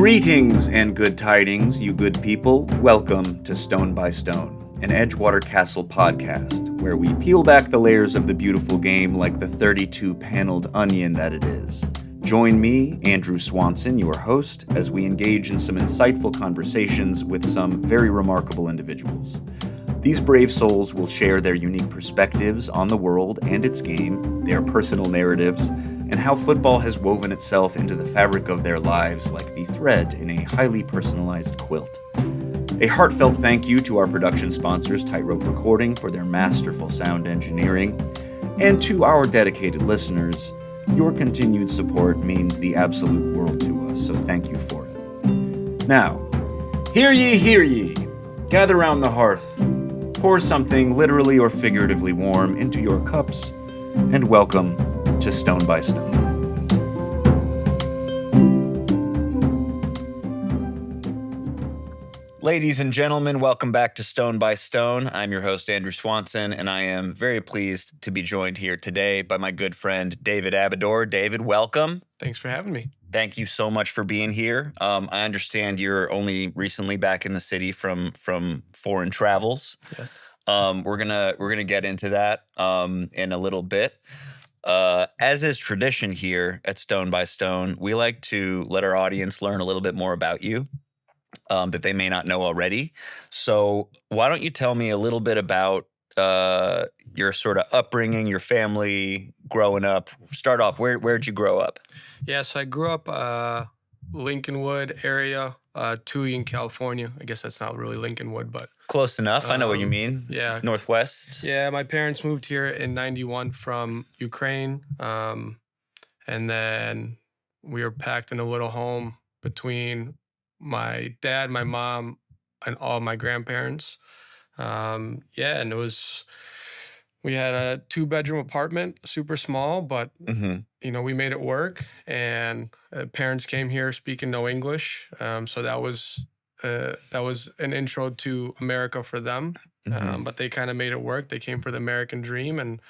Greetings and good tidings, you good people. Welcome to Stone by Stone, an Edgewater Castle podcast, where we peel back the layers of the beautiful game like the 32-paneled onion that it is. Join me, Andrew Swanson, your host, as we engage in some insightful conversations with some very remarkable individuals. These brave souls will share their unique perspectives on the world and its game, their personal narratives, and how football has woven itself into the fabric of their lives like the thread in a highly personalized quilt. A heartfelt thank you to our production sponsors, Tightrope Recording, for their masterful sound engineering, and to our dedicated listeners. Your continued support means the absolute world to us, so thank you for it. Now, hear ye, gather round the hearth, pour something literally or figuratively warm into your cups, and welcome to Stone by Stone. Ladies and gentlemen, welcome back to Stone by Stone. I'm your host, Andrew Swanson, and I am very pleased to be joined here today by my good friend, David Abidor. David, welcome. Thanks for having me. Thank you so much for being here. I understand you're only recently back in the city from foreign travels. Yes. We're gonna get into that in a little bit. As is tradition here at Stone by Stone, we like to let our audience learn a little bit more about you that they may not know already. So why don't you tell me a little bit about your sort of upbringing, your family, growing up? Start off, where'd you grow up? Yeah, so I grew up Lincolnwood area, Tui in California. I guess that's not really Lincolnwood, but Close enough. I know what you mean. Yeah. Northwest. Yeah, my parents moved here in 91 from Ukraine. And then we were packed in a little home between my dad, my mom, and all my grandparents. And we had a 2-bedroom apartment, super small, but we made it work. And parents came here speaking no English, so that was an intro to America for them. But they kind of made it work. They came for the American dream, and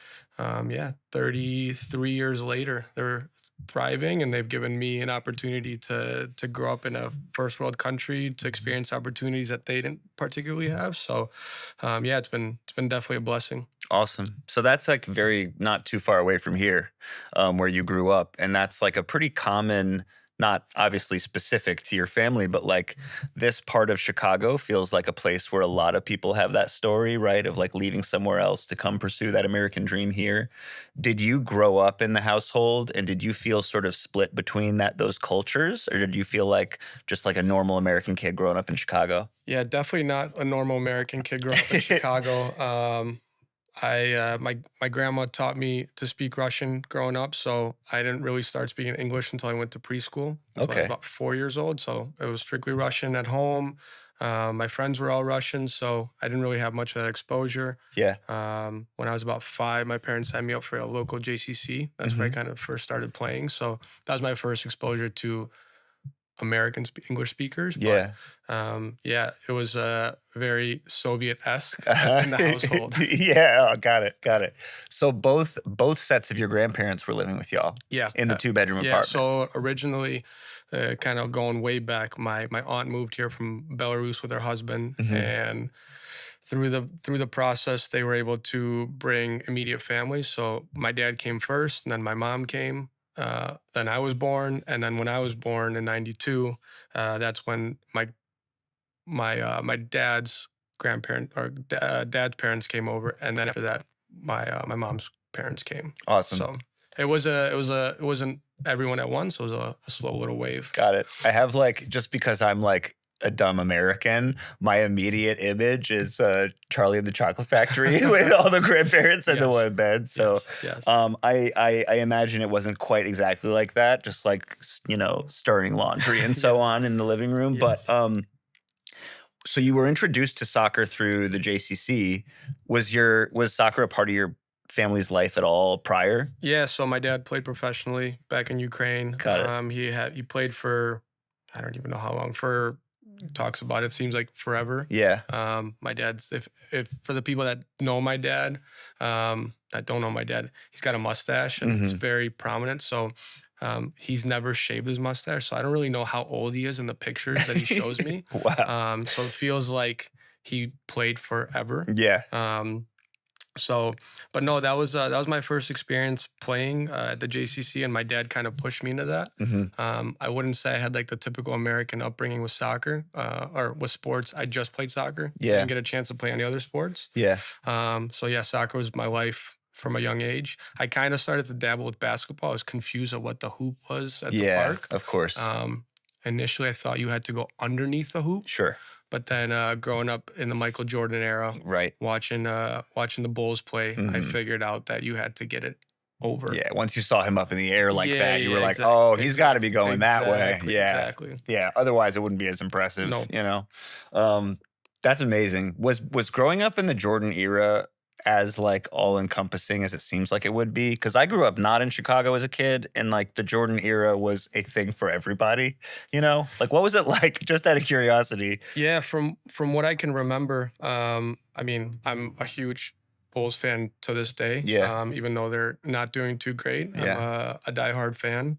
33 years later, they're thriving, and they've given me an opportunity to grow up in a first world country, to experience opportunities that they didn't particularly have. So, it's been definitely a blessing. Awesome. So that's like very not too far away from here, where you grew up, and that's like a pretty common, not obviously specific to your family, but like this part of Chicago feels like a place where a lot of people have that story, right? Of like leaving somewhere else to come pursue that American dream here. Did you grow up in the household, and did you feel sort of split between those cultures, or did you feel like just like a normal American kid growing up in Chicago? Yeah, definitely not a normal American kid growing up in Chicago. My grandma taught me to speak Russian growing up, so I didn't really start speaking English until I went to preschool, until I was about 4 years old. So it was strictly Russian at home. My friends were all Russian, so I didn't really have much of that exposure. Yeah. When I was about 5, my parents signed me up for a local JCC. That's where I kind of first started playing. So that was my first exposure to American English speakers. But, it was very Soviet-esque in the household. Yeah, got it. So both sets of your grandparents were living with y'all. Yeah, in the 2-bedroom apartment. So originally, kind of going way back, my aunt moved here from Belarus with her husband, and through the process, they were able to bring immediate family. So my dad came first, and then my mom came. Then I was born, and then when I was born in 92, that's when my dad's grandparent or dad's parents came over, and then after that, my mom's parents came. Awesome. So it wasn't everyone at once. It was a slow little wave. Got it. I have just because I'm like a dumb American, my immediate image is Charlie and the Chocolate Factory with all the grandparents in the one bed. So yes. I imagine it wasn't quite exactly like that, just like, stirring laundry and so on in the living room. Yes. But so you were introduced to soccer through the JCC. Was soccer a part of your family's life at all prior? Yeah, so my dad played professionally back in Ukraine. Got it. He played for, I don't even know how long, talks about it seems like forever. Yeah. My dad's, if for the people that know my dad, that don't know my dad, he's got a mustache and it's very prominent. So He's never shaved his mustache, so I don't really know how old he is in the pictures that he shows me. Wow. So it feels like he played forever. Yeah. So, but no, that was my first experience playing at the JCC, and my dad kind of pushed me into that. I wouldn't say I had like the typical American upbringing with soccer or with sports. I just played soccer. Yeah. Didn't get a chance to play any other sports. Yeah. So yeah, soccer was my life from a young age. I kind of started to dabble with basketball. I was confused at what the hoop was at the park. Of course. Initially, I thought you had to go underneath the hoop. Sure. But then growing up in the Michael Jordan era, Right. watching the Bulls play, I figured out that you had to get it over. Yeah, once you saw him up in the air like that, you were like, exactly, oh, he's got to be going that way. Yeah. Exactly. Yeah, otherwise it wouldn't be as impressive, No. you know? That's amazing. Was growing up in the Jordan era as like all-encompassing as it seems like it would be? Because I grew up not in Chicago as a kid, and like the Jordan era was a thing for everybody, you know? Like, what was it like, just out of curiosity? Yeah, from what I can remember, I mean, I'm a huge Bulls fan to this day. Yeah. Even though they're not doing too great, Yeah. I'm a diehard fan.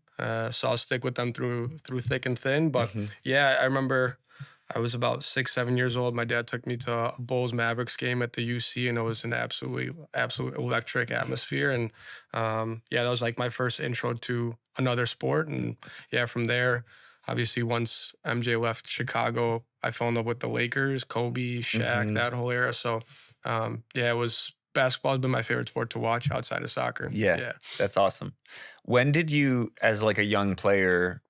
So I'll stick with them through thick and thin. But yeah, I remember I was about 6, 7 years old. My dad took me to a Bulls Mavericks game at the UC, and it was an absolute electric atmosphere. And yeah, that was like my first intro to another sport. And yeah, from there, obviously, once MJ left Chicago, I fell in love with the Lakers, Kobe, Shaq, that whole era. So yeah, basketball has been my favorite sport to watch outside of soccer. Yeah, that's awesome. When did you, as like a young player,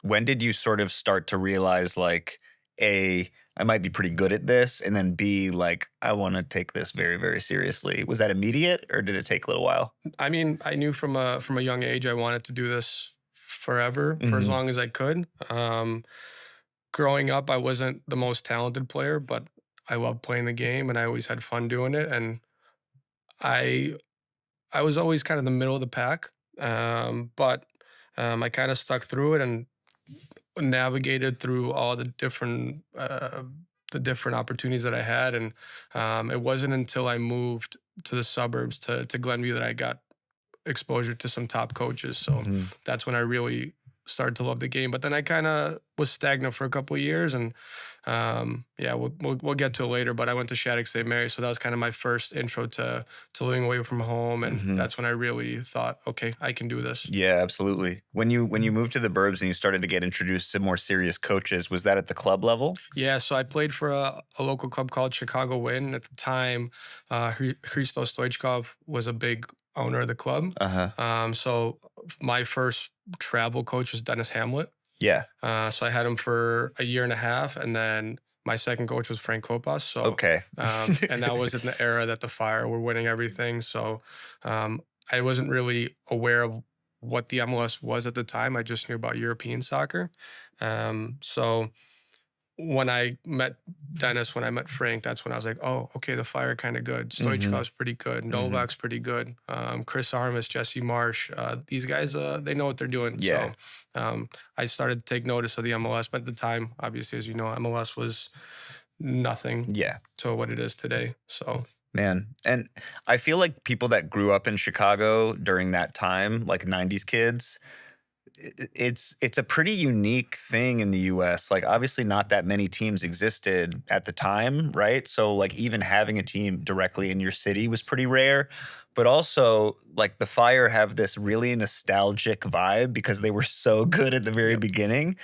when did you sort of start to realize like, A, I might be pretty good at this, and then B, like, I want to take this very, very seriously? Was that immediate, or did it take a little while? I mean, I knew from a young age I wanted to do this forever, for as long as I could. Growing up, I wasn't the most talented player, but I loved playing the game, and I always had fun doing it. And I was always kind of the middle of the pack, but I kind of stuck through it and navigated through all the different opportunities that I had. And it wasn't until I moved to the suburbs to Glenview that I got exposure to some top coaches. So that's when I really started to love the game. But then I kind of was stagnant for a couple of years, and yeah, we'll get to it later. But I went to Shattuck St. Mary, so that was kind of my first intro to living away from home, and that's when I really thought, okay, I can do this. Yeah, absolutely. When you moved to the Burbs and you started to get introduced to more serious coaches, was that at the club level? Yeah, so I played for a local club called Chicago Wind. At the time, Hristo Stoichkov was a big owner of the club. So my first travel coach was Dennis Hamlet. Yeah. So I had him for a year and a half, and then my second coach was Frank Kopas. So Okay. and that was in the era that the Fire were winning everything. So I wasn't really aware of what the MLS was at the time. I just knew about European soccer. So when I met Dennis, when I met Frank, that's when I was like, oh, okay, the Fire kind of good. Stoichkov's pretty good. Novak's pretty good. Chris Armas, Jesse Marsh, these guys, they know what they're doing. Yeah. So I started to take notice of the MLS. But at the time, obviously, as you know, MLS was nothing to what it is today. So man, and I feel like people that grew up in Chicago during that time, like 90s kids, it's a pretty unique thing in the US. Like, obviously not that many teams existed at the time, right? So like even having a team directly in your city was pretty rare. But also, like, the Fire have this really nostalgic vibe because they were so good at the very beginning.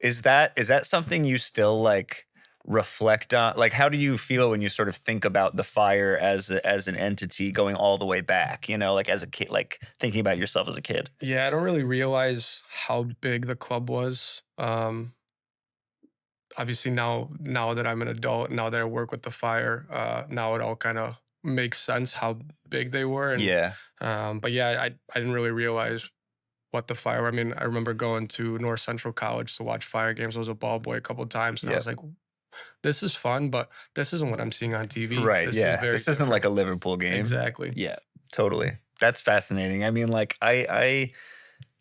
Is that something you still like reflect on? Like, how do you feel when you sort of think about the Fire as an entity going all the way back, you know, like as a kid, like thinking about yourself as a kid? Yeah, I don't really realize how big the club was. Obviously now that I'm an adult, now that I work with the Fire, now it all kind of makes sense how big they were. And, but yeah, I didn't really realize what the Fire were. I mean, I remember going to North Central College to watch Fire games. I was a ball boy a couple of times, and I was like, this is fun, but this isn't what I'm seeing on TV. Right. This This isn't like a Liverpool game. Exactly. Yeah, totally. That's fascinating. I mean, like, I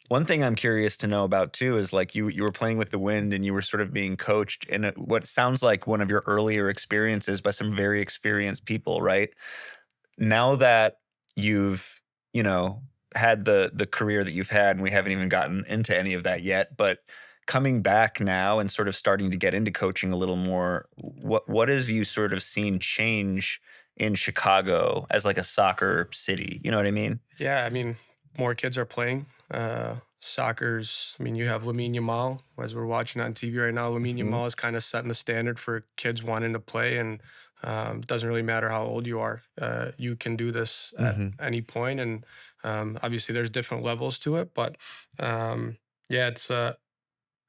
one thing I'm curious to know about too is like you were playing with the Wind and you were sort of being coached in what sounds like one of your earlier experiences by some very experienced people, right? Now that you've, you know, had the career that you've had, and we haven't even gotten into any of that yet, but coming back now and sort of starting to get into coaching a little more, what have you sort of seen change in Chicago as like a soccer city? You know what I mean? Yeah, I mean, more kids are playing. Soccer's, I mean, you have Lamine Yamal, as we're watching on TV right now. Lamine Yamal is kind of setting the standard for kids wanting to play, and it doesn't really matter how old you are. You can do this at any point, and obviously there's different levels to it, but yeah,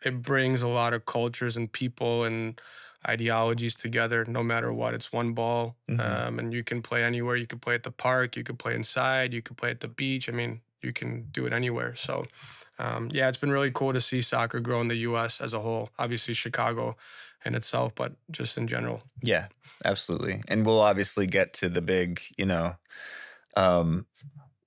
it brings a lot of cultures and people and ideologies together, no matter what. It's one ball, and you can play anywhere. You can play at the park, you can play inside, you can play at the beach. I mean, you can do it anywhere. So, yeah, it's been really cool to see soccer grow in the U.S. as a whole. Obviously, Chicago in itself, but just in general. Yeah, absolutely. And we'll obviously get to the big,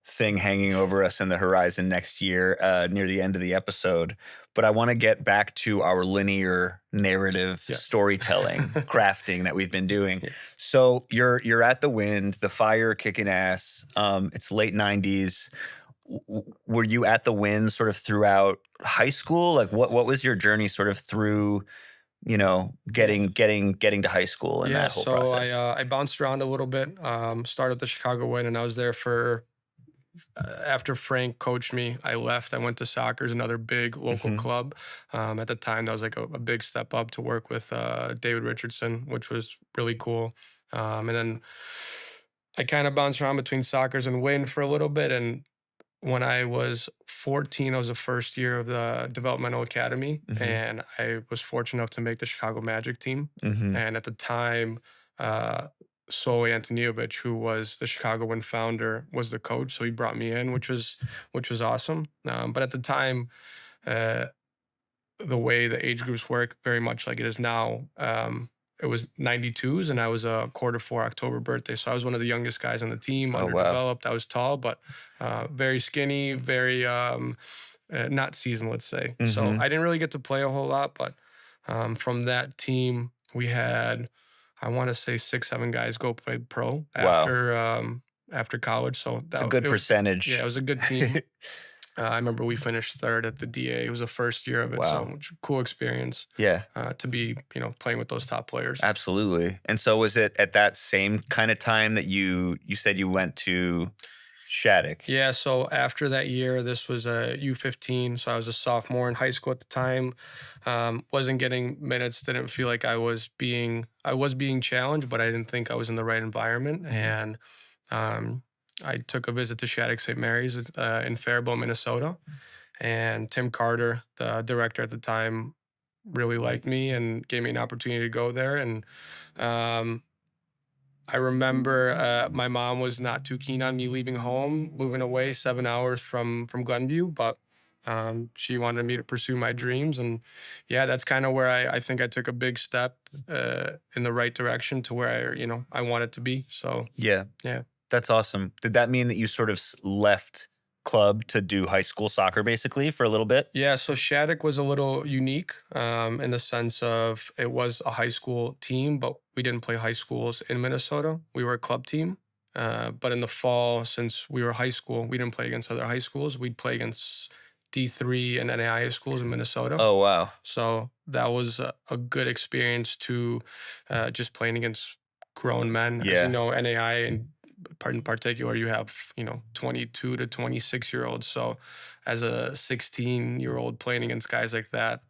thing hanging over us in the horizon next year near the end of the episode. But I want to get back to our linear narrative storytelling, crafting that we've been doing. Yeah. So you're at the Wind, the Fire kicking ass. It's late 90s. Were you at the Wind sort of throughout high school? Like what was your journey sort of through, getting to high school and that whole process? So I bounced around a little bit, started at the Chicago Wind, and I was there for after Frank coached me, I left. I went to Soccer's, another big local club. At the time, that was like a big step up to work with David Richardson, which was really cool. And then I kind of bounced around between Soccer's and Wind for a little bit. And when I was 14, I was the first year of the developmental academy, and I was fortunate enough to make the Chicago Magic team. And at the time, Soli Antonijevic, who was the Chicago Wind founder, was the coach. So he brought me in, which was awesome. But at the time, the way the age groups work, very much like it is now, it was 92s, and I was a Q4 October birthday. So I was one of the youngest guys on the team, underdeveloped. Wow. I was tall, but very skinny, very not seasoned, let's say. So I didn't really get to play a whole lot, but from that team, we had, I want to say 6-7 guys go play pro after college. So that's a good percentage. Yeah, it was a good team. I remember we finished third at the DA. It was the first year of it. Wow. So which, cool experience. Yeah. To be, playing with those top players. Absolutely. And so was it at that same kind of time that you said you went to Shattuck? Yeah. So after that year, this was a U15. So I was a sophomore in high school at the time. Wasn't getting minutes. Didn't feel like I was being challenged, but I didn't think I was in the right environment. And I took a visit to Shattuck St. Mary's in Faribault, Minnesota. And Tim Carter, the director at the time, really liked me and gave me an opportunity to go there. And I remember my mom was not too keen on me leaving home, moving away 7 hours from Glenview, but she wanted me to pursue my dreams. And yeah, that's kind of where I think I took a big step in the right direction to where I wanted to be. So yeah. That's awesome. Did that mean that you sort of left club to do high school soccer basically for a little bit? Yeah, so Shattuck was a little unique in the sense of it was a high school team, but we didn't play high schools in Minnesota. We were a club team. But in the fall, since we were high school, we didn't play against other high schools. We'd play against D3 and NAIA schools in Minnesota. Oh, wow. So that was a good experience to just playing against grown men. Yeah. As you know, NAIA and in particular, you have, 22 to 26-year-olds. So as a 16-year-old playing against guys like that,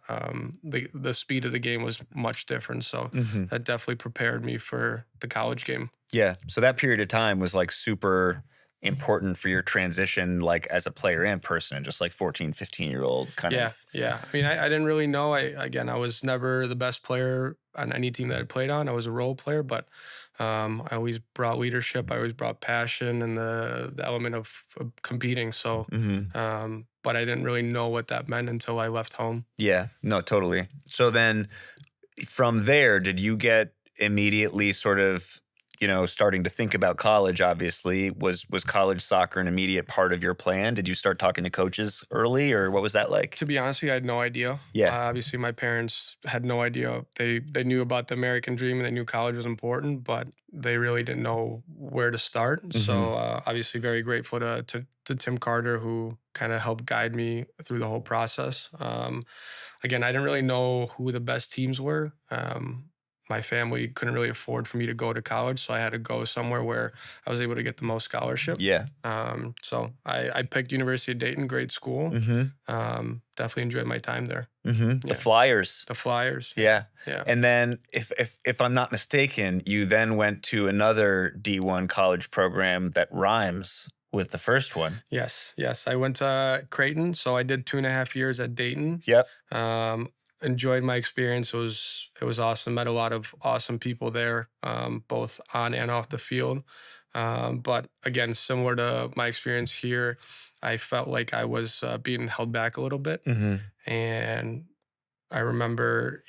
the speed of the game was much different. So that definitely prepared me for the college game. Yeah. So that period of time was like super important for your transition, like as a player and person, just like 14, 15-year-old kind of. Yeah. I mean, I didn't really know. I was never the best player on any team that I played on. I was a role player, but I always brought leadership. I always brought passion and the element of competing. So, but I didn't really know what that meant until I left home. Yeah, no, totally. So then from there, did you get immediately sort of starting to think about college, obviously, was college soccer an immediate part of your plan? Did you start talking to coaches early, or what was that like? To be honest with you, I had no idea. Yeah. Obviously, my parents had no idea. They knew about the American dream and they knew college was important, but they really didn't know where to start. Hmm. So obviously, very grateful to Tim Carter, who kind of helped guide me through the whole process. Again, I didn't really know who the best teams were. My family couldn't really afford for me to go to college, so I had to go somewhere where I was able to get the most scholarship. Yeah. So I picked University of Dayton, great school. Hmm. Definitely enjoyed my time there. Hmm. The Yeah. Flyers. The Flyers. Yeah. Yeah. And then, if I'm not mistaken, you then went to another D1 college program that rhymes with the first one. Yes. Yes. I went to Creighton, so I did 2.5 years at Dayton. Yep. Enjoyed my experience. It was awesome. Met a lot of awesome people there, both on and off the field. But again, similar to my experience here, I felt like I was being held back a little bit. Hmm. And I remember,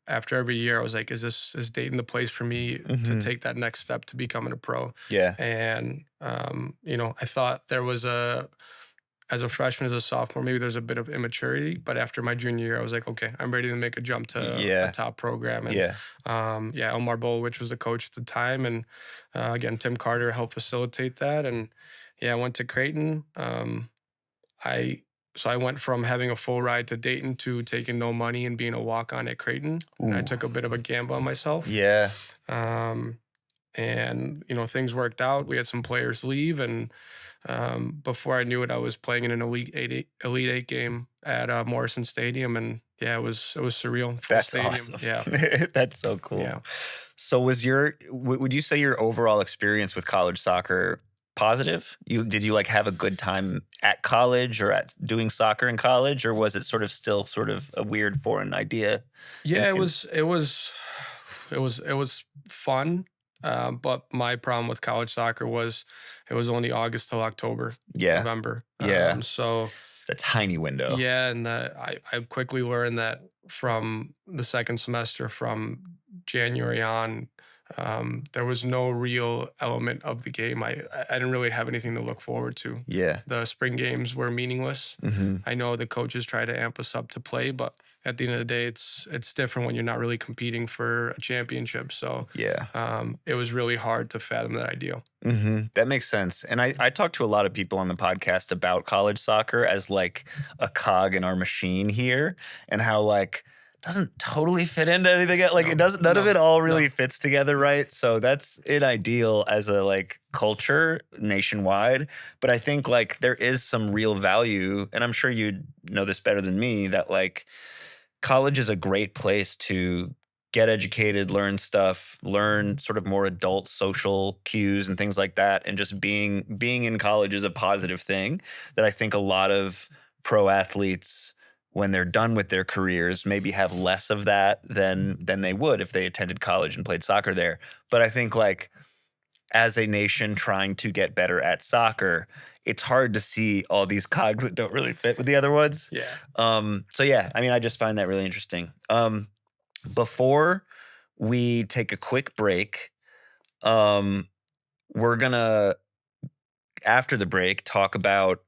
after every year, I was like, is Dayton the place for me to Hmm. take that next step to becoming a pro? Yeah. And, I thought there was as a freshman, as a sophomore, maybe there's a bit of immaturity. But after my junior year, I was like, okay, I'm ready to make a jump to Yeah. a top program. And Yeah. Omar Bolowich was the coach at the time. And again, Tim Carter helped facilitate that. And I went to Creighton. So I went from having a full ride to Dayton to taking no money and being a walk-on at Creighton. And I Ooh. took a bit of a gamble on myself. Yeah. Um, and things worked out. We had some players leave, and before I knew it, I was playing in an Elite Eight game at Morrison Stadium, and it was surreal. Full That's stadium. awesome. Yeah, That's so cool. yeah. So would you say your overall experience with college soccer positive? Did you like have a good time at college or at doing soccer in college, or was it still sort of a weird foreign idea? Yeah, In- it was fun. But my problem with college soccer was it was only August till October, Yeah. November. Yeah. So It's a tiny window. yeah, and I quickly learned that from the second semester, from January on, there was no real element of the game. I didn't really have anything to look forward to. Yeah. The spring games were meaningless. Hmm. I know the coaches try to amp us up to play, but at the end of the day, it's different when you're not really competing for a championship. So Yeah. it was really hard to fathom that idea. Hmm. That makes sense. And I talked to a lot of people on the podcast about college soccer as like a cog in our machine here, and how like doesn't totally fit into anything else. Like No, it doesn't, none of no, it all really no. fits together, right? So that's an ideal as a like culture nationwide. But I think like there is some real value, and I'm sure you know this better than me, that like college is a great place to get educated, learn stuff, learn sort of more adult social cues and things like that. And just being in college is a positive thing that I think a lot of pro athletes, when they're done with their careers, maybe have less of that than they would if they attended college and played soccer there. But I think like as a nation trying to get better at soccer, it's hard to see all these cogs that don't really fit with the other ones. Yeah. So yeah, I mean, I just find that really interesting. Before we take a quick break, we're gonna, after the break, talk about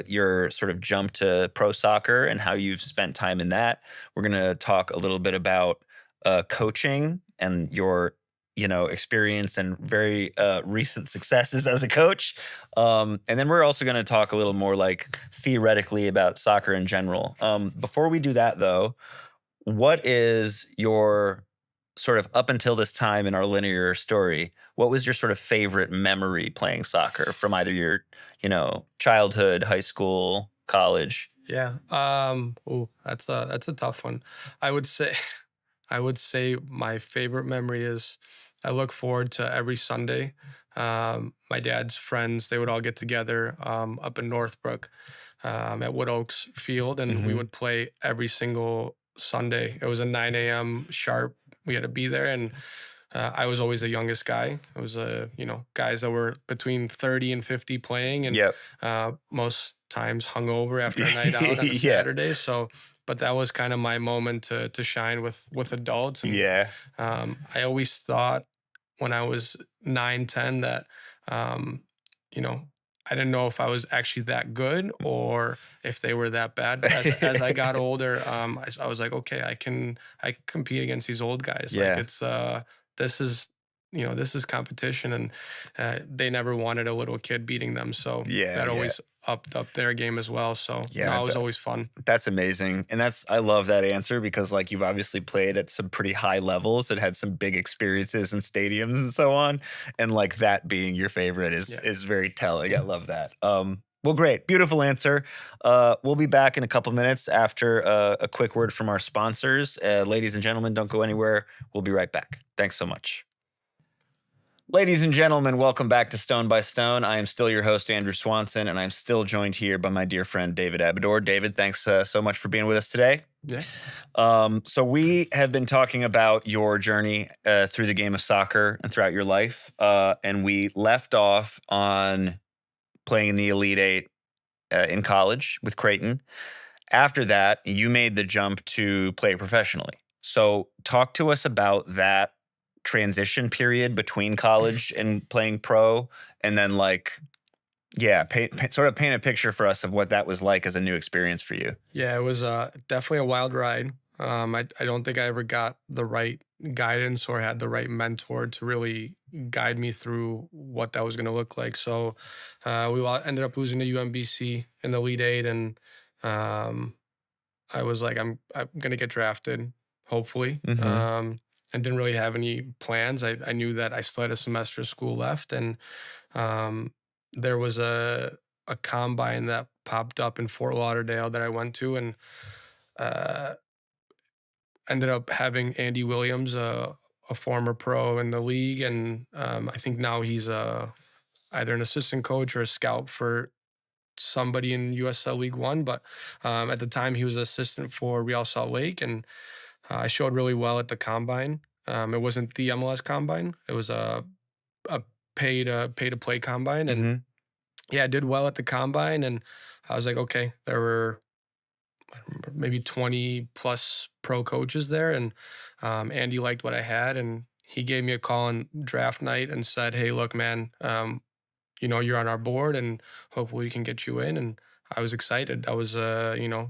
your sort of jump to pro soccer and how you've spent time in that. We're gonna talk a little bit about coaching and your experience and very recent successes as a coach. And then we're also going to talk a little more like theoretically about soccer in general. Before we do that, though, what is your sort of, up until this time in our linear story, what was your sort of favorite memory playing soccer from either your, childhood, high school, college? Yeah. That's a tough one. I would say my favorite memory is I look forward to every Sunday. My dad's friends, they would all get together up in Northbrook at Wood Oaks Field, and we Mhm. would play every single Sunday. It was a 9 a.m. sharp. We had to be there, and I was always the youngest guy. It was guys that were between 30 and 50 playing, and Yep. most times hungover after a night out on a Yeah. Saturday. So, but that was kind of my moment to shine with adults. And Yeah. I always thought when I was 9, 10 that, you know, I didn't know if I was actually that good or if they were that bad. But as I got older, I was like, okay, I can compete against these old guys. Like Yeah. it's this is this is competition, and they never wanted a little kid beating them, so Yeah, that yeah. always upped up their game as well. So Yeah, I no, it was bet. always fun. That's amazing. And I love that answer because like you've obviously played at some pretty high levels and had some big experiences in stadiums and so on. And like that being your favorite Yeah. is very telling. I love that. Well, great. Beautiful answer. We'll be back in a couple minutes after a quick word from our sponsors. Ladies and gentlemen, don't go anywhere. We'll be right back. Thanks so much. Ladies and gentlemen, welcome back to Stone by Stone. I am still your host, Andrew Swanson, and I'm still joined here by my dear friend, David Abidor. David, thanks so much for being with us today. Yeah. So we have been talking about your journey through the game of soccer and throughout your life, and we left off on playing in the Elite Eight in college with Creighton. After that, you made the jump to play professionally. So talk to us about that transition period between college and playing pro, and then sort of paint a picture for us of what that was like as a new experience for you. Yeah, it was definitely a wild ride. I don't think I ever got the right guidance or had the right mentor to really guide me through what that was going to look like. So ended up losing to UMBC in the Elite Eight, and I was like, I'm going to get drafted, hopefully. And didn't really have any plans. I knew that I still had a semester of school left, and there was a combine that popped up in Fort Lauderdale that I went to, and uh, ended up having Andy Williams, a former pro in the league, and I think now he's either an assistant coach or a scout for somebody in USL League One. But at the time, he was assistant for Real Salt Lake, and I showed really well at the combine. It wasn't the MLS combine; it was a pay to play combine, and yeah, I did well at the combine, and I was like, okay, there were I remember maybe 20 plus pro coaches there, and Andy liked what I had, and he gave me a call on draft night and said, "Hey, look, man, you're on our board, and hopefully we can get you in." And I was excited. I was,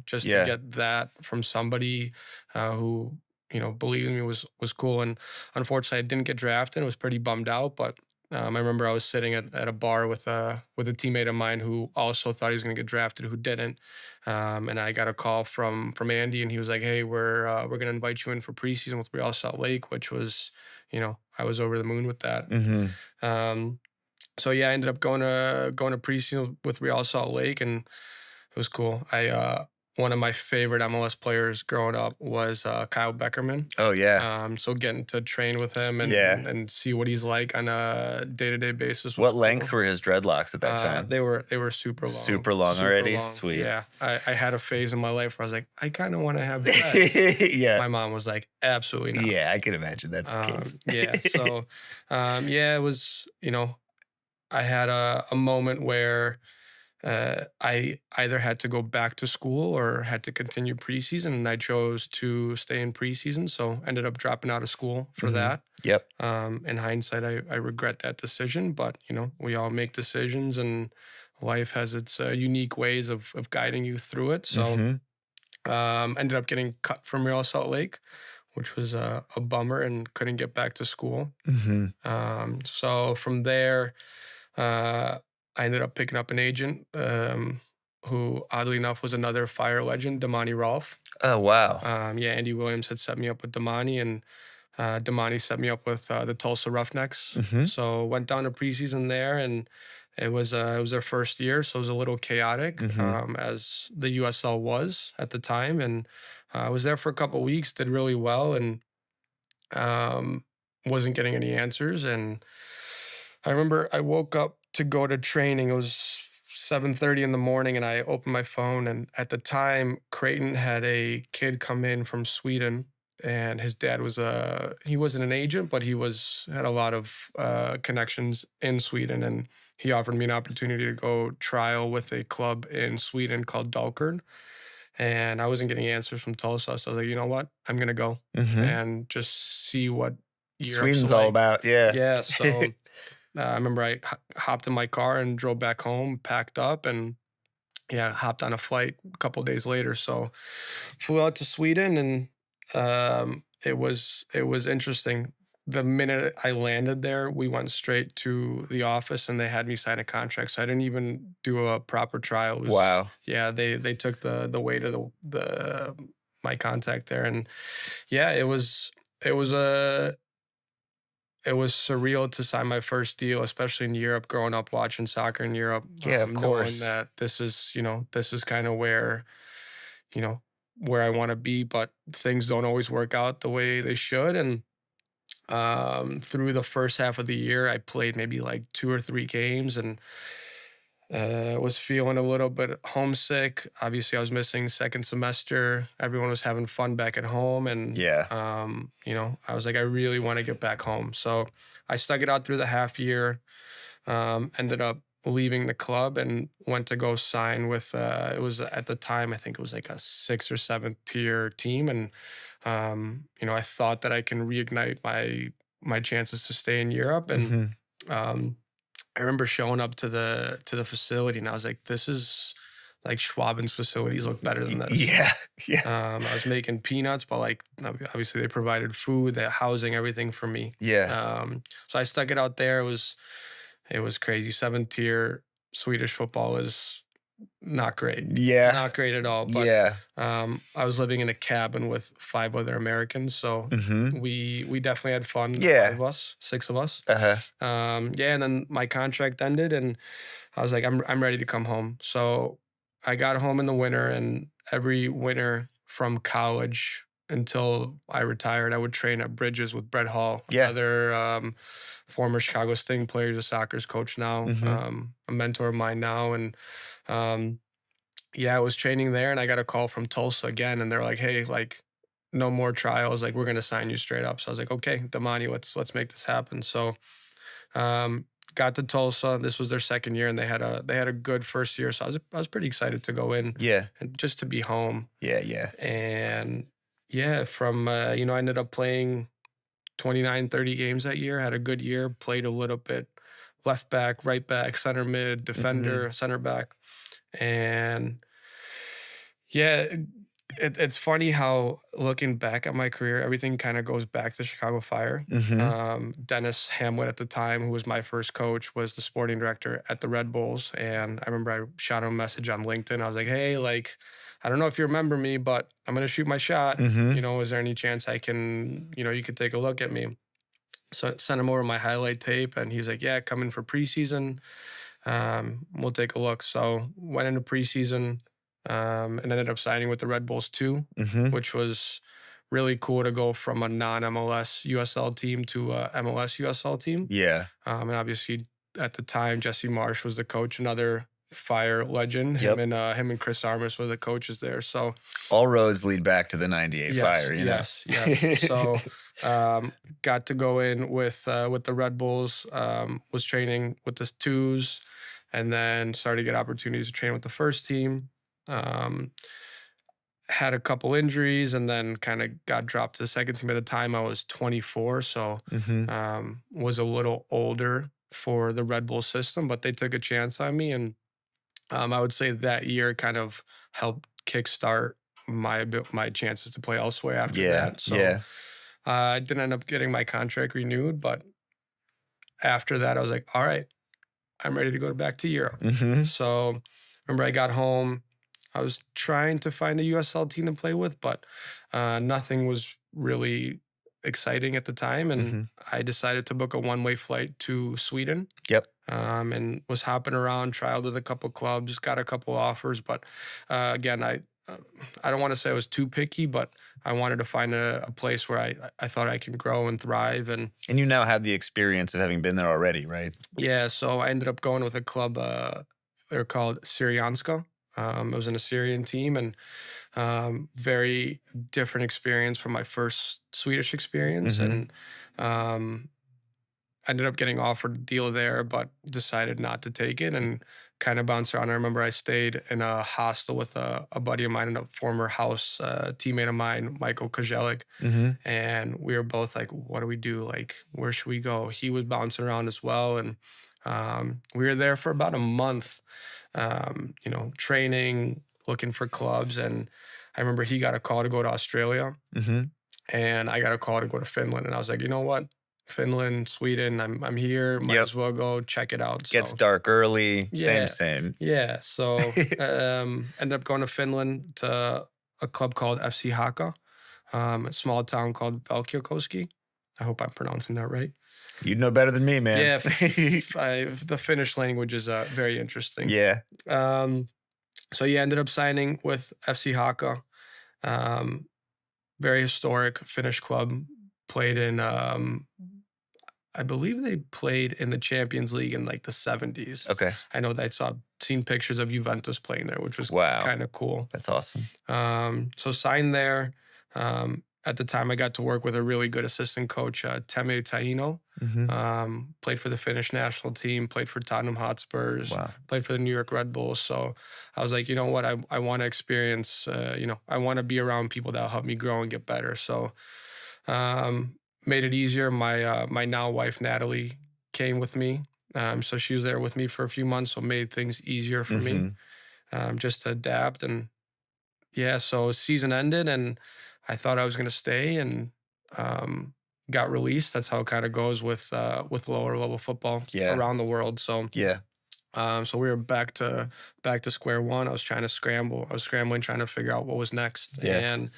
just to get that from somebody who believed in me was cool. And unfortunately, I didn't get drafted. I was pretty bummed out, but I remember I was sitting at a bar with a teammate of mine who also thought he was going to get drafted, who didn't. And I got a call from Andy, and he was like, "Hey, we're going to invite you in for preseason with Real Salt Lake," which was, I was over the moon with that. So yeah, I ended up going to preseason with Real Salt Lake, and it was cool. One of my favorite MLS players growing up was Kyle Beckerman. Oh yeah. So getting to train with him and and see what he's like on a day-to-day basis. What length were his dreadlocks at that time? They were super long. Super long already? Sweet. Yeah. I had a phase in my life where I was like, I kind of want to have dreads. Yeah. My mom was like, absolutely not. Yeah, I can imagine that's the case. Yeah. So it was, I had a moment where I either had to go back to school or had to continue preseason, and I chose to stay in preseason. So ended up dropping out of school for that. Yep. In hindsight, I regret that decision, but we all make decisions, and life has its unique ways of guiding you through it. So ended up getting cut from Real Salt Lake, which was a bummer, and couldn't get back to school. So from there, I ended up picking up an agent who, oddly enough, was another Fire legend, Damani Rolfe. Oh, wow. Andy Williams had set me up with Damani, and Damani set me up with the Tulsa Roughnecks. So went down to preseason there, and it was their first year, so it was a little chaotic, as the USL was at the time. And I was there for a couple of weeks, did really well, and wasn't getting any answers. And I remember I woke up to go to training. It was 7:30 in the morning, and I opened my phone, and at the time, Creighton had a kid come in from Sweden, and his dad was he wasn't an agent, but he had a lot of connections in Sweden, and he offered me an opportunity to go trial with a club in Sweden called Dalkurd. And I wasn't getting answers from Tulsa, so I was like, you know what, I'm gonna go and just see what Europe's all like, about, yeah. yeah. So I remember I hopped in my car and drove back home, packed up, and yeah, hopped on a flight a couple days later. So flew out to Sweden, and it was interesting. The minute I landed there, we went straight to the office, and they had me sign a contract. So I didn't even do a proper trial. It was, Wow. yeah, they took the weight of the my contact there, and yeah, it was a it was surreal to sign my first deal, especially in Europe, growing up watching soccer in Europe. Yeah, of Knowing course. that this is kind of you know, where I want to be, but things don't always work out the way they should. And through the first half of the year, I played maybe like 2 or 3 games, and was feeling a little bit homesick. Obviously, I was missing second semester. Everyone was having fun back at home, and Yeah. I was like, I really want to get back home. So I stuck it out through the half year. Ended up leaving the club and went to go sign with. It was at the time, I think it was like a 6th or 7th tier team, and I thought that I can reignite my chances to stay in Europe. And um, I remember showing up to the facility, and I was like, this is like Schwaben's facilities look better than this. Yeah. Yeah. I was making peanuts, but like obviously they provided food, the housing, everything for me. Yeah. So I stuck it out there. It was crazy. 7th tier Swedish football is not great. Yeah. Not great at all. But Yeah. I was living in a cabin with 5 other Americans, so we definitely had fun. Yeah. 5 of us, 6 of us. Uh-huh. Yeah, and then my contract ended, and I was like, I'm ready to come home. So I got home in the winter, and every winter from college until I retired, I would train at Bridges with Brett Hall, Yeah. other former Chicago Sting player, a soccer's coach now, a mentor of mine now, and yeah, I was training there, and I got a call from Tulsa again, and they're like, "Hey, like, no more trials. Like, we're gonna sign you straight up." So I was like, "Okay, Damani, let's make this happen." So, got to Tulsa. This was their second year, and they had a good first year. So I was pretty excited to go in, Yeah. and just to be home. Yeah. Yeah. And yeah, from I ended up playing 29, 30 games that year. Had a good year. Played a little bit left back, right back, center mid, defender, center back. And yeah, it's funny how looking back at my career, everything kind of goes back to Chicago Fire. Dennis Hamlet at the time, who was my first coach, was the sporting director at the Red Bulls. And I remember I shot him a message on LinkedIn. I was like, hey, like, I don't know if you remember me, but I'm going to shoot my shot. Is there any chance I can, you could take a look at me? So I sent him over my highlight tape, and he's like, yeah, come in for preseason. We'll take a look. So went into preseason, and ended up signing with the Red Bulls too, which was really cool to go from a non-MLS USL team to a MLS USL team. Yeah. And obviously at the time, Jesse Marsh was the coach, another Fire legend. Yep. Him and Chris Armas were the coaches there. So all roads lead back to the 98 Fire, Yes. So got to go in with the Red Bulls, was training with the twos, and then started to get opportunities to train with the first team. Had a couple injuries, and then kind of got dropped to the second team. At the time, I was 24, so was a little older for the Red Bull system, but they took a chance on me, and I would say that year kind of helped kickstart my chances to play elsewhere after that. So I didn't end up getting my contract renewed, but after that, I was like, all right, I'm ready to go back to Europe. So remember, I got home. I was trying to find a USL team to play with, but nothing was really exciting at the time. And I decided to book a one-way flight to Sweden. Yep. And was hopping around, trialed with a couple clubs, got a couple offers. But again, I don't want to say I was too picky, but I wanted to find a place where I thought I can grow and thrive. And you now have the experience of having been there already, right? Yeah. So I ended up going with a club. They're called Syrianska. It was an Assyrian team, and very different experience from my first Swedish experience. And ended up getting offered a deal there, but decided not to take it and kind of bounce around. I remember I stayed in a hostel with a buddy of mine and a former house teammate of mine, Michael Kozelik. And we were both like, what do we do? Like, where should we go? He was bouncing around as well. And we were there for about a month, training, looking for clubs. And I remember he got a call to go to Australia. And I got a call to go to Finland. And I was like, you know what? Finland, Sweden, I'm here. Might as well go check it out. So, Gets dark early. Yeah. Same. Yeah. So ended up going to Finland to a club called FC Haka, a small town called Valkeakoski. I hope I'm pronouncing that right. You'd know better than me, man. Yeah. The Finnish language is very interesting. Yeah. So yeah, ended up signing with FC Haka. Very historic Finnish club. Played in, I believe they played in the Champions League in like the 70s. Okay. I know that seen pictures of Juventus playing there, which was kind of cool. That's awesome. So signed there. At the time, I got to work with a really good assistant coach, Teme Taino. Played for the Finnish national team, played for Tottenham Hotspurs, played for the New York Red Bulls. So I was like, you know what? I want to experience, I want to be around people that will help me grow and get better. So made it easier. My now wife, Natalie, came with me. So she was there with me for a few months, so made things easier for me just to adapt. And yeah, so season ended and I thought I was going to stay and got released. That's how it kind of goes with lower level football around the world. So so we were back to square one. I was trying to scramble. I was scrambling, trying to figure out what was next. And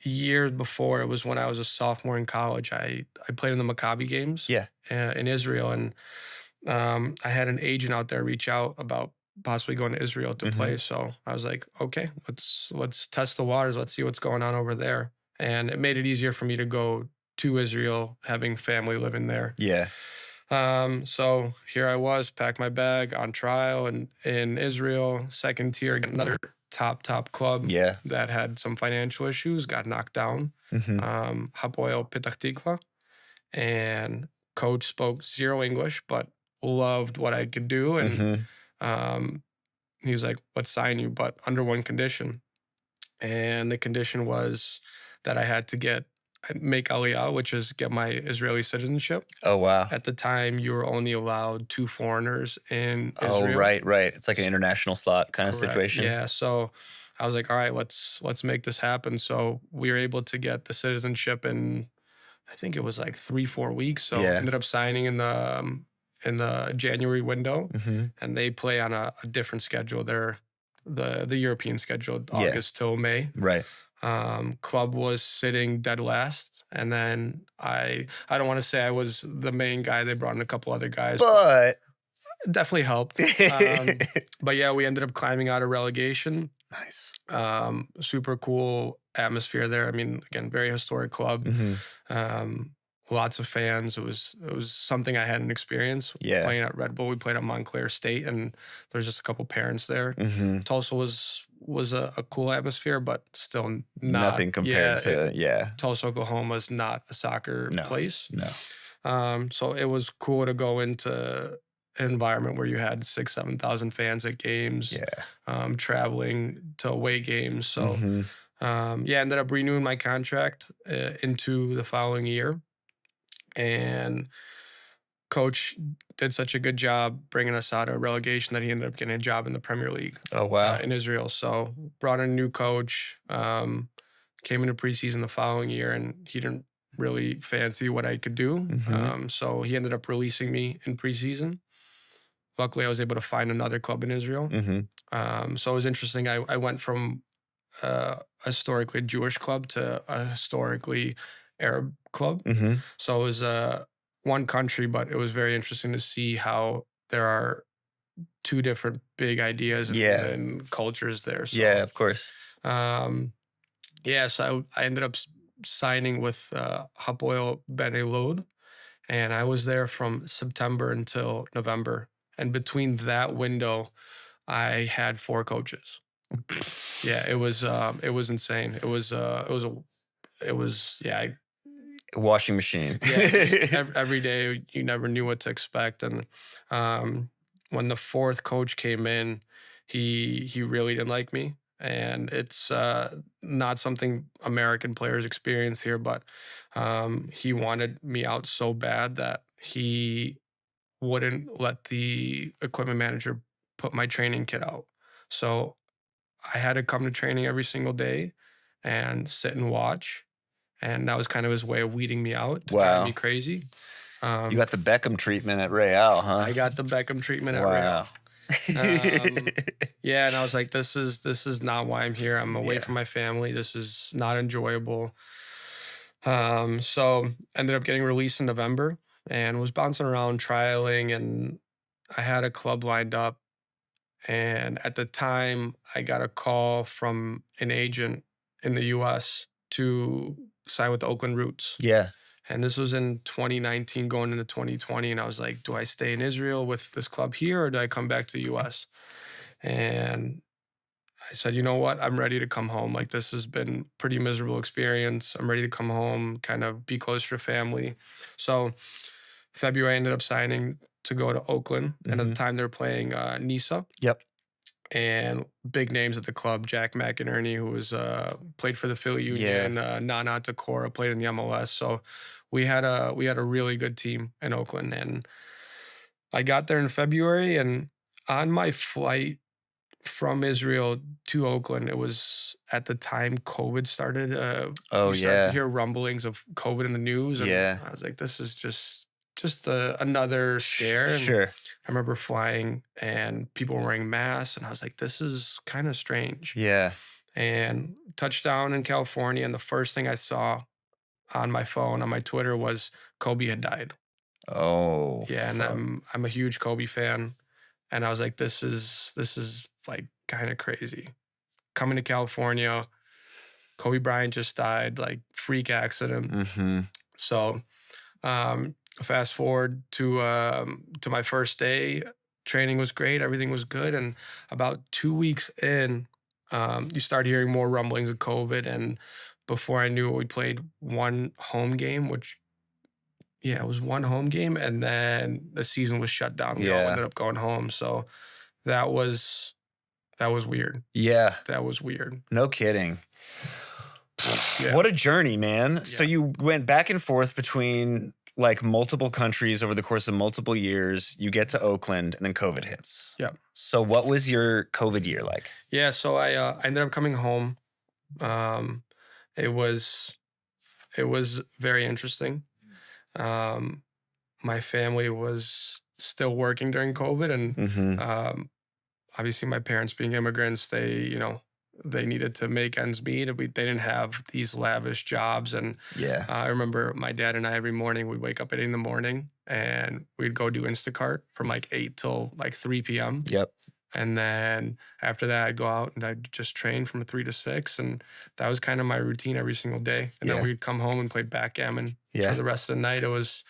years before, it was when I was a sophomore in college, I played in the Maccabi games in Israel. And I had an agent out there reach out about possibly going to Israel to play. So I was like, okay, let's test the waters. Let's see what's going on over there. And it made it easier for me to go to Israel, having family living there. So here I was, packed my bag on trial and in Israel, second tier, another top club that had some financial issues, got knocked down. Hapoel Petach Tikva. And coach spoke zero English, but loved what I could do. And he was like, let's sign you, but under one condition. And the condition was that I had to make Aliyah, which is get my Israeli citizenship. Oh, wow. At the time, you were only allowed 2 foreigners in Israel. Oh, right. It's like an international slot kind of situation. Yeah, so I was like, all right, let's make this happen. So we were able to get the citizenship in, I think it was like 3-4 weeks. So ended up signing in the January window, and they play on a different schedule. They're the European schedule, August till May. Right. Club was sitting dead last, and then I don't want to say I was the main guy. They brought in a couple other guys, but it definitely helped. But yeah, we ended up climbing out of relegation. Nice. Super cool atmosphere there. I mean, again, very historic club. Lots of fans. It was something I hadn't experienced playing at Red Bull. We played at Montclair State, and there's just a couple parents there. Tulsa was a cool atmosphere, but still not nothing compared to Tulsa, Oklahoma is not a soccer place. No. So it was cool to go into an environment where you had 6,000-7,000 fans at games. Traveling to away games. So ended up renewing my contract into the following year. And coach did such a good job bringing us out of relegation that he ended up getting a job in the Premier League. Oh, wow. In Israel. So brought in a new coach, came into preseason the following year, and he didn't really fancy what I could do. So he ended up releasing me in preseason. Luckily, I was able to find another club in Israel. So it was interesting. I went from a historically Jewish club to a historically Arab club. So it was one country, but it was very interesting to see how there are 2 different big ideas and cultures there. So, of course. So I ended up signing with Hapoel Ben Elod, and I was there from September until November. And between that window, I had 4 coaches. It was insane. It was A washing machine. Every day you never knew what to expect. And when the fourth coach came in, he really didn't like me. And it's not something American players experience here, but he wanted me out so bad that he wouldn't let the equipment manager put my training kit out. So I had to come to training every single day and sit and watch. And that was kind of his way of weeding me out to drive me crazy. You got the Beckham treatment at Real, huh? I got the Beckham treatment at Real. Yeah, and I was like, this is not why I'm here. I'm away from my family. This is not enjoyable. So ended up getting released in November and was bouncing around trialing, and I had a club lined up. And at the time, I got a call from an agent in the U.S. to sign with the Oakland Roots. Yeah. And this was in 2019 going into 2020. And I was like, do I stay in Israel with this club here or do I come back to the U.S.? And I said, you know what? I'm ready to come home. Like, this has been a pretty miserable experience. I'm ready to come home, kind of be closer to family. So February, I ended up signing to go to Oakland. And at the time, they were playing Nisa. Yep. And big names at the club, Jack McInerney, who was played for the Philly Union, Nana Takora played in the MLS. So we had a really good team in Oakland. And I got there in February, and on my flight from Israel to Oakland, it was at the time COVID started. We started to hear rumblings of COVID in the news. And I was like, this is just another scare. And sure. I remember flying and people were wearing masks, and I was like, this is kind of strange. Yeah. And touchdown in California, and the first thing I saw on my phone, on my Twitter, was Kobe had died. Oh. Yeah, and I'm a huge Kobe fan. And I was like, this is like kind of crazy. Coming to California, Kobe Bryant just died, like freak accident. Mm-hmm. So fast forward to my first day, training was great, everything was good, and about 2 weeks in, you start hearing more rumblings of COVID, and before I knew it, we played one home game, it was one home game, and then the season was shut down. We all ended up going home, so that was weird. Yeah. That was weird. No kidding. What a journey, man. Yeah. So you went back and forth between like multiple countries over the course of multiple years. You get to Oakland and then COVID hits. Yeah. So what was your COVID year like? Yeah. So I ended up coming home. It was very interesting. My family was still working during COVID, and obviously my parents being immigrants, they needed to make ends meet. They didn't have these lavish jobs. And I remember my dad and I, every morning, we'd wake up at 8 a.m. and we'd go do Instacart from like 8 till like 3 p.m. Yep. And then after that, I'd go out and I'd just train from 3 to 6. And that was kind of my routine every single day. And then we'd come home and play backgammon for the rest of the night. It was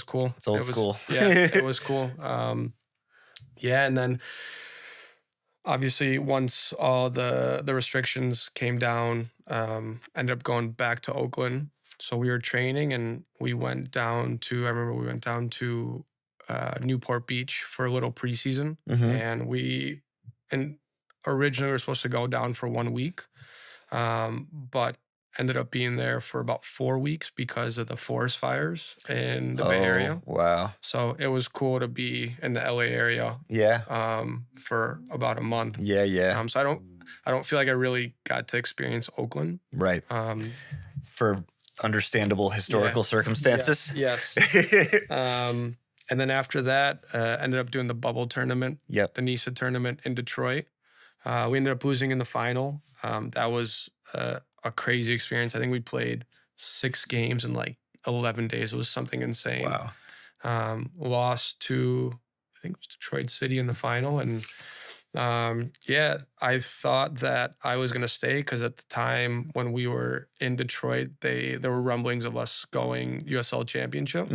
cool. It's old school. Yeah, it was cool. And then obviously, once all the restrictions came down, ended up going back to Oakland. So we were training, and we went down to Newport Beach for a little preseason. And originally we were supposed to go down for 1 week, but ended up being there for about 4 weeks because of the forest fires in the Bay Area. Wow. So it was cool to be in the LA area. For about a month. So I don't feel like I really got to experience Oakland. Right. For understandable historical circumstances. Yes. And then after that, ended up doing the bubble tournament. The NISA tournament in Detroit. We ended up losing in the final. That was a crazy experience. I think we played 6 games in like 11 days. It was something insane. Wow. Lost to, I think it was Detroit City in the final. And I thought that I was going to stay because at the time when we were in Detroit, there were rumblings of us going USL Championship.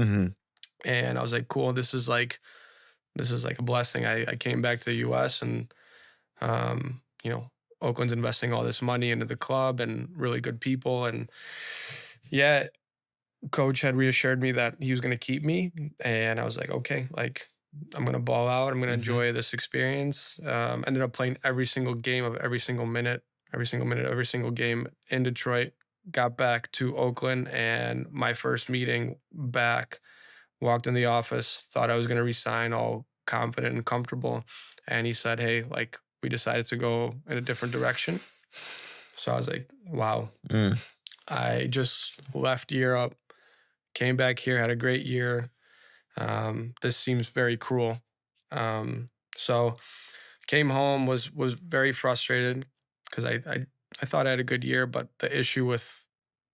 And I was like, cool, this is like a blessing. I came back to the U.S. and, Oakland's investing all this money into the club and really good people. And coach had reassured me that he was going to keep me. And I was like, okay, like I'm gonna ball out. I'm gonna enjoy this experience. Ended up playing every single game of every single minute, every single game in Detroit. Got back to Oakland, and my first meeting back, walked in the office, thought I was gonna resign, all confident and comfortable, and he said, "Hey, like we decided to go in a different direction." So I was like, "Wow." I just left Europe, came back here, had a great year. This seems very cruel. So came home, was very frustrated because I thought I had a good year, but the issue with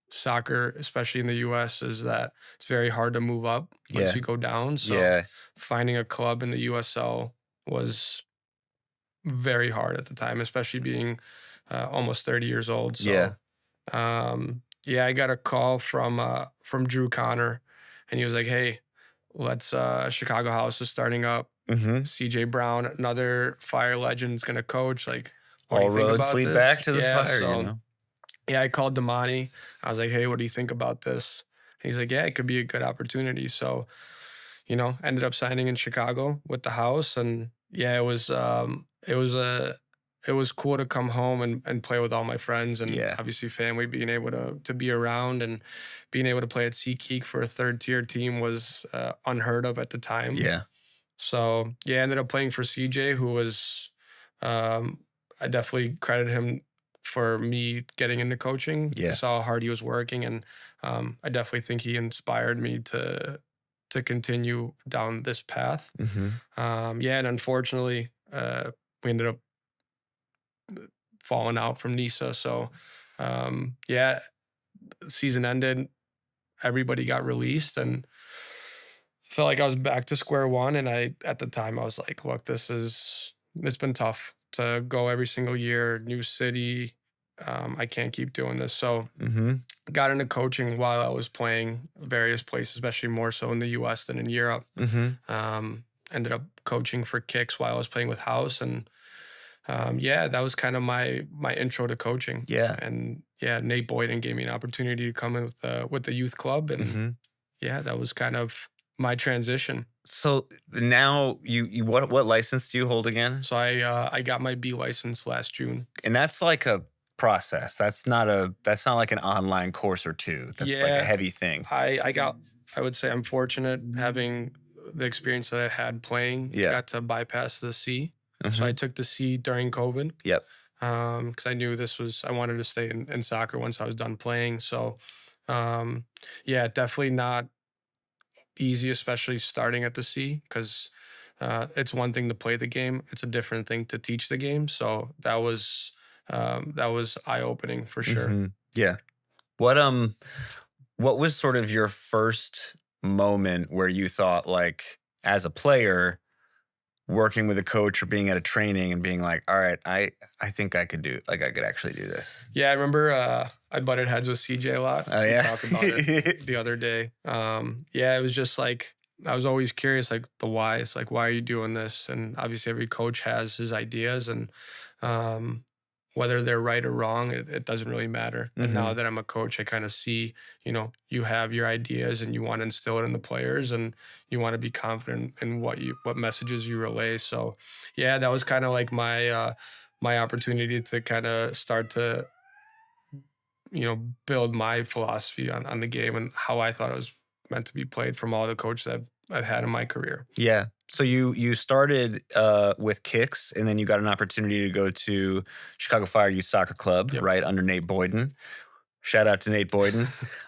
soccer, especially in the US, is that it's very hard to move up once Yeah. you go down. So Yeah. finding a club in the USL was very hard at the time, especially being almost 30 years old. So yeah, I got a call from Drew Connor, and he was like, "Hey, let's Chicago House is starting up. CJ Brown, another Fire legend, is gonna coach. Like, what do All you think roads about lead this?" back to the Yeah, fire, so you know? yeah, I called Damani. I was like, "Hey, what do you think about this?" And he's like, "Yeah, it could be a good opportunity." So, ended up signing in Chicago with the house, and yeah, it was cool to come home and play with all my friends, and Yeah. obviously family, being able to be around, and being able to play at SeaTac for a third tier team was unheard of at the time. Yeah. So yeah, I ended up playing for CJ, who was, I definitely credit him for me getting into coaching. Yeah. I saw how hard he was working, and I definitely think he inspired me to continue down this path. Yeah, and unfortunately, we ended up falling out from Nisa. So yeah, season ended. Everybody got released, and felt like I was back to square one. And at the time, I was like, look, it's been tough to go every single year, new city. I can't keep doing this. So got into coaching while I was playing various places, especially more so in the US than in Europe. Ended up coaching for Kicks while I was playing with House. And yeah, that was kind of my intro to coaching. Yeah. And yeah, Nate Boyden gave me an opportunity to come in with the youth club. And yeah, that was kind of my transition. So now you what license do you hold again? So I got my B license last June. And that's like a process. That's not like an online course or two. That's like a heavy thing. I would say I'm fortunate having the experience that I had playing. Yeah. Got to bypass the C. So I took the C during COVID. Yep. Because I knew I wanted to stay in soccer once I was done playing. So yeah, definitely not easy, especially starting at the C, because it's one thing to play the game, it's a different thing to teach the game. So that was eye-opening for sure. Yeah. What was sort of your first moment where you thought, like, as a player, working with a coach or being at a training and being like, all right, I think I could actually do this? Yeah, I remember I butted heads with CJ a lot. Oh, yeah. We talked about it the other day. Yeah, it was just like, I was always curious, like the whys, like, why are you doing this? And obviously every coach has his ideas, and whether they're right or wrong, it doesn't really matter. And now that I'm a coach, I kind of see, you have your ideas and you want to instill it in the players, and you want to be confident in what messages you relay. So yeah, that was kind of like my opportunity to kind of start to, build my philosophy on the game and how I thought it was meant to be played from all the coaches I've had in my career. Yeah. So you started with Kicks, and then you got an opportunity to go to Chicago Fire Youth Soccer Club, right, under Nate Boyden. Shout out to Nate Boyden.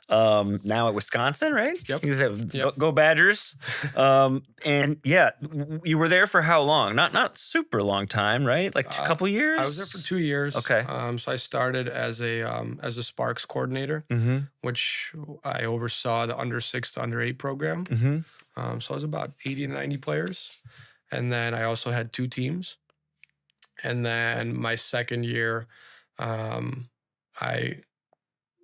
Now at Wisconsin, right? Yep. Go Badgers. And yeah, you were there for how long? Not super long time, right? Like a couple years? I was there for 2 years. Okay. So I started as a Sparks coordinator, which I oversaw the under 6 to under 8 program. So I was about 80 to 90 players. And then I also had 2 teams. And then my second year, I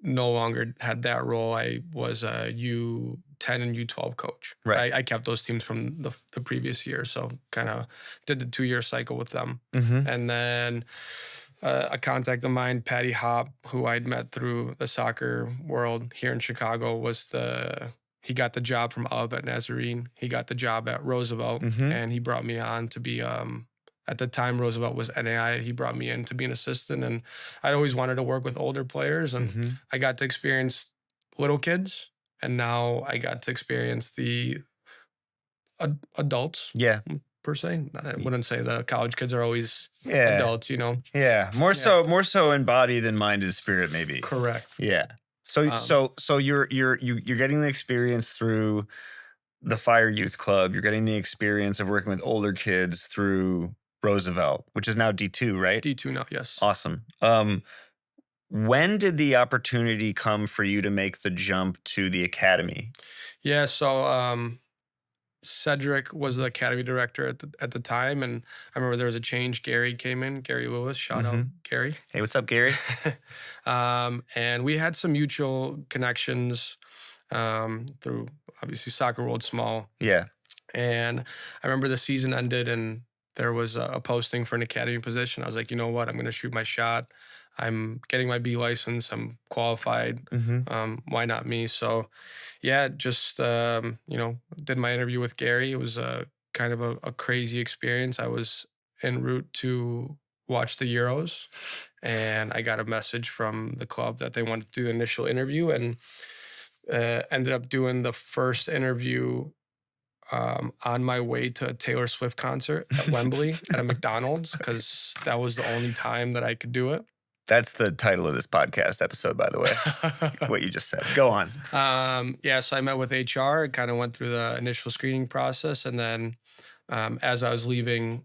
no longer had that role. I was a U10 and U12 coach. Right. I kept those teams from the previous year, so kind of did the 2-year cycle with them. And then a contact of mine, Patty Hop, who I'd met through the soccer world here in Chicago, was the he got the job from Olivet Nazarene. He got the job at Roosevelt, and he brought me on to be. At the time, Roosevelt was NAI. He brought me in to be an assistant, and I'd always wanted to work with older players, and I got to experience little kids, and now I got to experience the adults. Yeah. Per se, I wouldn't say the college kids are always adults, you know. Yeah, more so in body than mind and spirit, maybe. Correct. Yeah. So you're getting the experience through the Fire Youth Club. You're getting the experience of working with older kids through Roosevelt, which is now D2, right? D2 now, yes. Awesome. When did the opportunity come for you to make the jump to the academy? Yeah, so Cedric was the academy director at the time, and I remember there was a change. Gary came in, Gary Lewis. Shout out, Gary. Hey, what's up, Gary? And we had some mutual connections through, obviously, Soccer World Small. Yeah. And I remember the season ended, and there was a posting for an academy position. I was like, you know what? I'm going to shoot my shot. I'm getting my B license. I'm qualified. Why not me? So, yeah, just, did my interview with Gary. It was kind of a crazy experience. I was en route to watch the Euros, and I got a message from the club that they wanted to do the initial interview, and ended up doing the first interview on my way to a Taylor Swift concert at Wembley at a McDonald's, because that was the only time that I could do it. That's the title of this podcast episode, by the way, what you just said. Go on. So I met with HR, kind of went through the initial screening process. And then as I was leaving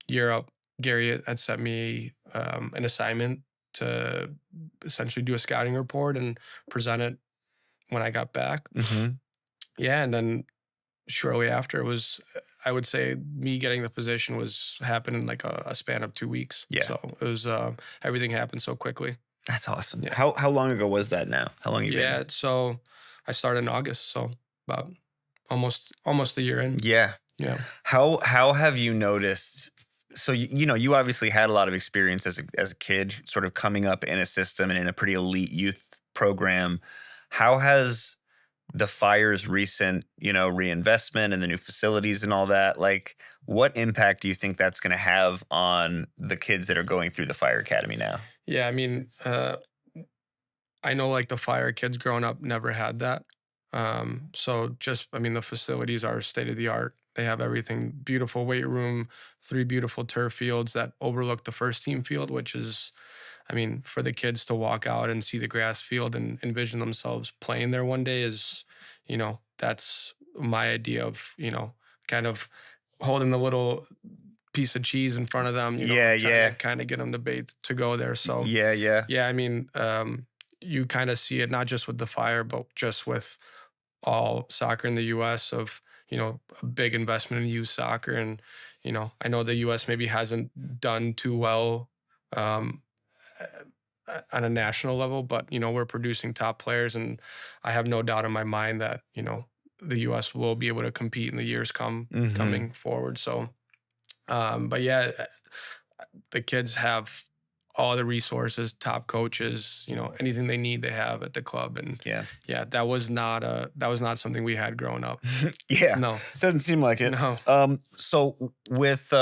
Europe, Gary had sent me an assignment to essentially do a scouting report and present it when I got back. Yeah, and then shortly after, it was, I would say, me getting the position was happening in like a span of 2 weeks. Yeah. So it was, everything happened so quickly. That's awesome. Yeah. How long ago was that now? How long have you been? Yeah, so I started in August, so about almost a year in. Yeah. Yeah. How have you noticed? So you obviously had a lot of experience as a kid, sort of coming up in a system and in a pretty elite youth program. How has the Fire's recent, reinvestment and the new facilities and all that, like, what impact do you think that's going to have on the kids that are going through the Fire Academy now? Yeah, I mean, I know like the Fire kids growing up never had that. So just, I mean, the facilities are state of the art. They have everything, beautiful weight room, 3 beautiful turf fields that overlook the first team field, which is, I mean, for the kids to walk out and see the grass field and envision themselves playing there one day is, that's my idea of, kind of holding the little piece of cheese in front of them, to kind of get them to go there. So yeah, I mean, you kind of see it not just with the Fire, but just with all soccer in the U.S. of, a big investment in youth soccer. And, I know the U.S. maybe hasn't done too well on a national level, but, we're producing top players, and I have no doubt in my mind that, the U.S. will be able to compete in the years coming forward. So, but yeah, the kids have all the resources, top coaches, anything they need, they have at the club. And yeah, that was not something we had growing up. Yeah. No. Doesn't seem like it. No. So with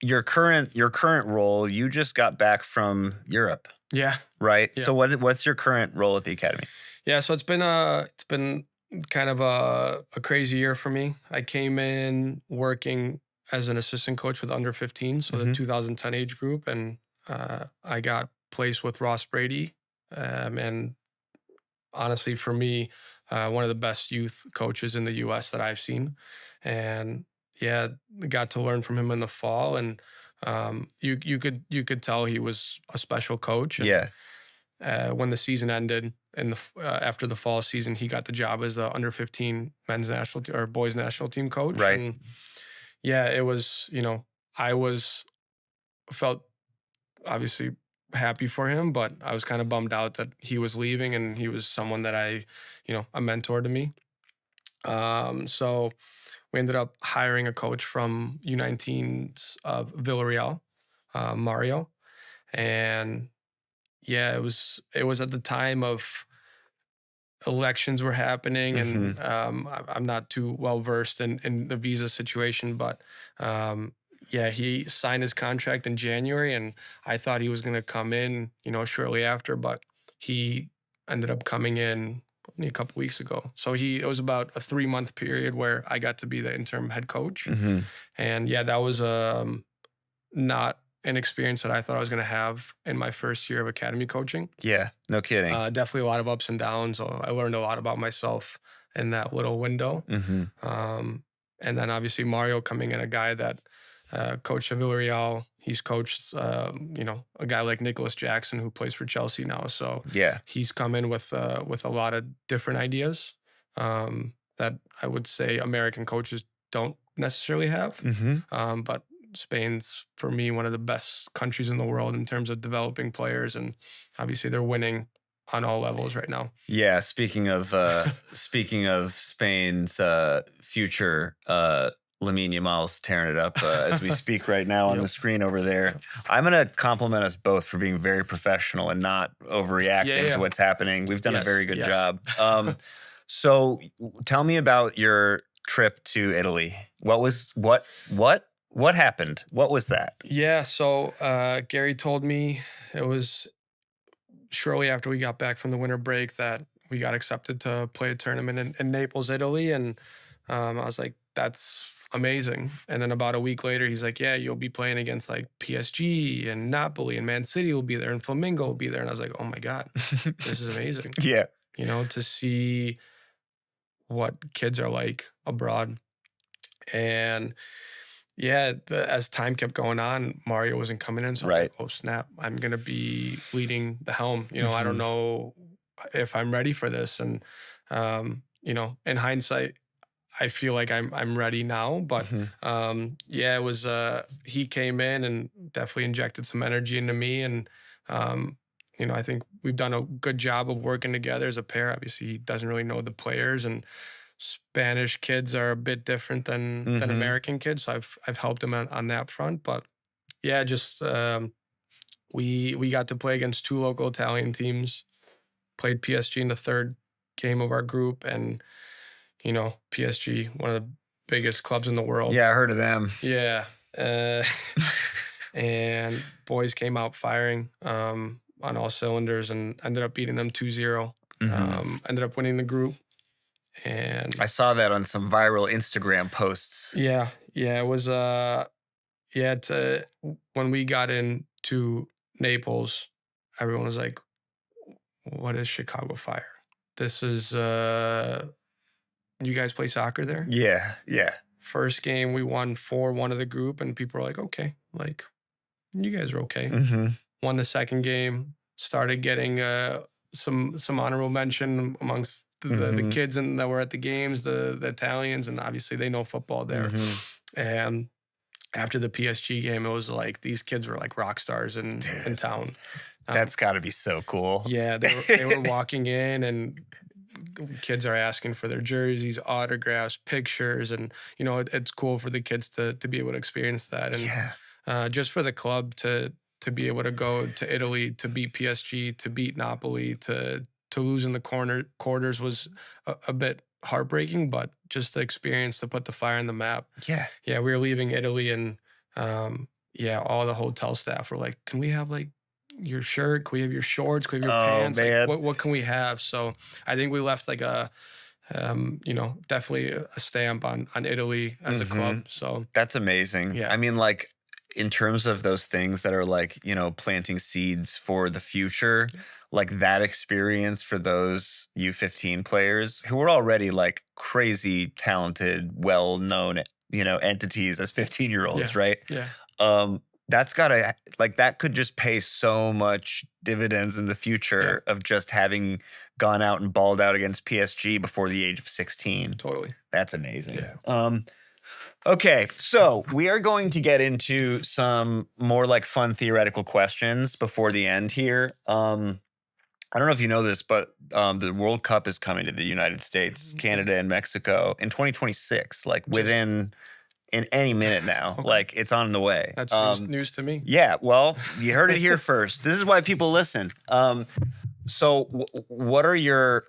your current role, you just got back from Europe. Yeah. Right. Yeah. So what's your current role at the academy? Yeah. So it's been kind of a crazy year for me. I came in working as an assistant coach with under 15, so the 2010 age group, and I got placed with Ross Brady, and honestly, for me, one of the best youth coaches in the U.S. that I've seen, and yeah, got to learn from him in the fall, and you could tell he was a special coach. And, when the season ended and after the fall season, he got the job as the under 15 men's national or boys national team coach. Right. And yeah, it was, I felt obviously happy for him, but I was kind of bummed out that he was leaving, and he was someone that a mentor to me. So we ended up hiring a coach from U19s of Villarreal, Mario. And yeah, it was at the time of elections were happening, and I'm not too well versed in the visa situation, but yeah, he signed his contract in January, and I thought he was going to come in, shortly after, but he ended up coming in only a couple weeks ago. So it was about a 3-month period where I got to be the interim head coach, and yeah, that was not an experience that I thought I was going to have in my first year of academy coaching. Yeah, no kidding. Definitely a lot of ups and downs. I learned a lot about myself in that little window. And then obviously Mario coming in, a guy that coached at Villarreal. He's coached, a guy like Nicholas Jackson who plays for Chelsea now. So yeah, he's come in with a lot of different ideas that I would say American coaches don't necessarily have. But Spain's, for me, one of the best countries in the world in terms of developing players, and obviously they're winning on all levels right now. Yeah, speaking of Spain's future, Lamine Yamal's tearing it up as we speak right now on the screen over there. I'm going to compliment us both for being very professional and not overreacting to what's happening. We've done a very good job. So tell me about your trip to Italy. What happened? What was that? Yeah, so Gary told me it was shortly after we got back from the winter break that we got accepted to play a tournament in Naples, Italy. And I was like, that's amazing. And then about a week later, he's like, yeah, you'll be playing against like PSG and Napoli, and Man City will be there, and Flamingo will be there. And I was like, oh my God, this is amazing. Yeah. To see what kids are like abroad. And yeah, as time kept going on, Mario wasn't coming in. So I was like, oh, snap, I'm going to be leading the helm. I don't know if I'm ready for this. And, in hindsight, I feel like I'm ready now. But yeah, it was he came in and definitely injected some energy into me. And, I think we've done a good job of working together as a pair. Obviously, he doesn't really know the players, and Spanish kids are a bit different than American kids. So I've helped him on that front. But yeah, just we got to play against 2 local Italian teams, played PSG in the 3rd game of our group. And, PSG, one of the biggest clubs in the world. Yeah, I heard of them. Yeah. And boys came out firing on all cylinders and ended up beating them 2-0. Ended up winning the group. And I saw that on some viral Instagram posts. Yeah, it was when we got into Naples, everyone was like, what is Chicago Fire? This is you guys play soccer there? Yeah. First game we won 4-1 of the group, and people were like, okay, like you guys are okay. Won the second game, started getting some honorable mention amongst the kids that were at the games, the Italians, and obviously they know football there. And after the PSG game, it was like these kids were like rock stars in town. That's got to be so cool. Yeah, they were walking in, and kids are asking for their jerseys, autographs, pictures, and it's cool for the kids to be able to experience that. And just for the club to be able to go to Italy, to beat PSG, to beat Napoli, to lose in the quarters was a bit heartbreaking, but just the experience to put the Fire on the map. Yeah, we were leaving Italy, and all the hotel staff were like, can we have like your shirt? Can we have your shorts? Can we have your pants? Man. Like, what can we have? So I think we left like a definitely a stamp on Italy as a club. So that's amazing. Yeah. I mean, like, in terms of those things that are like, planting seeds for the future, like that experience for those U15 players who were already like crazy talented, well-known, entities as 15-year-olds, right? Yeah. That's gotta, like, that could just pay so much dividends in the future of just having gone out and balled out against PSG before the age of 16. Totally. That's amazing. Yeah. Okay, so we are going to get into some more like fun theoretical questions before the end here. I don't know if you know this, but the World Cup is coming to the United States, Canada, and Mexico in 2026, like in any minute now. Okay. Like, it's on the way. That's news to me. Yeah, well, you heard it here first. This is why people listen. So what are your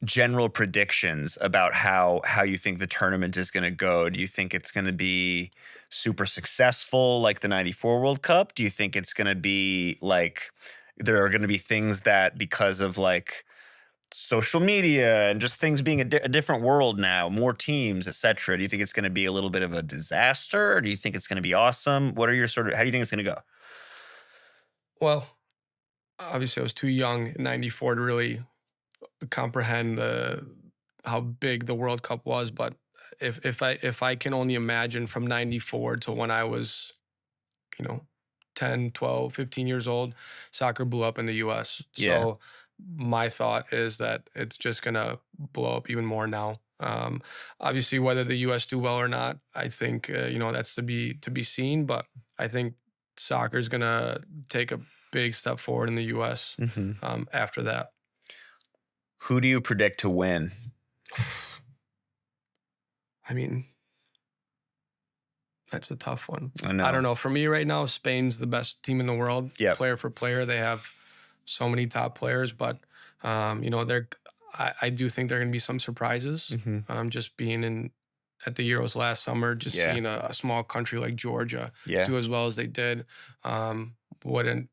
general predictions about how you think the tournament is going to go? Do you think it's going to be super successful like the 94 World Cup? Do you think it's going to be like there are going to be things that because of like social media and just things being a different world now, more teams, etc. Do you think it's going to be a little bit of a disaster, or do you think it's going to be awesome? What are your how do you think it's going to go? Well, obviously I was too young in 94 to really comprehend how big the World Cup was, but if I can only imagine from 94 to when I was, 10, 12, 15 years old, soccer blew up in the US. Yeah. So my thought is that it's just going to blow up even more now. Obviously, whether the U.S. do well or not, I think that's to be seen. But I think soccer is going to take a big step forward in the U.S. After that. Who do you predict to win? I mean, that's a tough one. I know. I don't know. For me right now, Spain's the best team in the world. Yep. Player for player, they have so many top players, but I do think there are going to be some surprises. Just being at the Euros last summer, just seeing a small country like Georgia do as well as they did, couldn't